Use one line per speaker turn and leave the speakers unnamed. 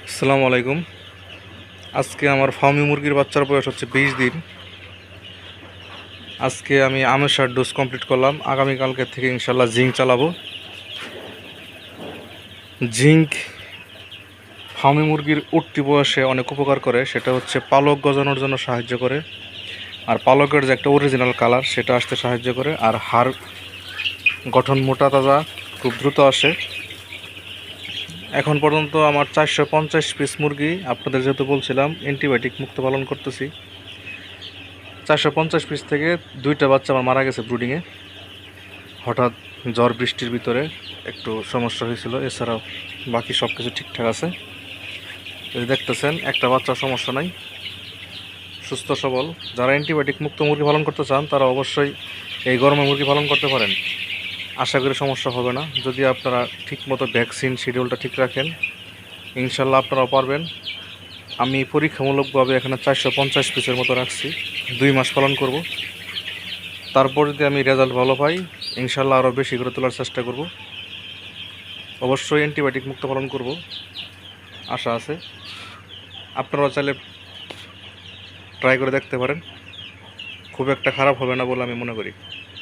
আসসালামু আলাইকুম। আজকে আমার ফার্মি মুরগির বাচ্চার বয়স হচ্ছে 20 দিন। আজকে আমি আমের ডোজ কমপ্লিট করলাম। আগামীকালকে থেকে ইনশাল্লাহ জিঙ্ক চালাবো। জিঙ্ক ফার্মি মুরগির উঠতি বয়সে অনেক উপকার করে, সেটা হচ্ছে পালক গজানোর জন্য সাহায্য করে, আর পালকের যে একটা অরিজিনাল কালার সেটা আসতে সাহায্য করে, আর হাড় গঠন মোটা তাজা খুব দ্রুত আসে। এখন পর্যন্ত আমার 450 পিস মুরগি, আপনাদের যেহেতু বলছিলাম অ্যান্টিবায়োটিক মুক্ত পালন করতেছি, 450 পিস থেকে 2টা বাচ্চা আমার মারা গেছে ব্রুডিংয়ে। হঠাৎ ঝড় বৃষ্টির ভিতরে একটু সমস্যা হয়েছিল, এছাড়াও বাকি সব কিছু ঠিকঠাক আছে। এই দেখতেছেন একটা বাচ্চার সমস্যা নাই, সুস্থ সবল। যারা অ্যান্টিবায়োটিক মুক্ত মুরগি পালন করতে চান তারা অবশ্যই এই গরমে মুরগি পালন করতে পারেন। আশা করি সমস্যা হবে না, যদি আপনারা ঠিকমতো ভ্যাকসিন শিডিউলটা ঠিক রাখেন। ইনশাল্লাহ আপনারাও পারবেন। আমি পরীক্ষামূলকভাবে এখানে 450 পিসের মতো রাখছি, 2 মাস পালন করব। তারপর যদি আমি রেজাল্ট ভালো পাই, ইনশাল্লাহ আরও বেশি করে তোলার চেষ্টা করব। অবশ্যই অ্যান্টিবায়োটিক মুক্ত পালন করব, আশা আছে। আপনারাও চাইলে ট্রাই করে দেখতে পারেন, খুব একটা খারাপ হবে না বলে আমি মনে করি।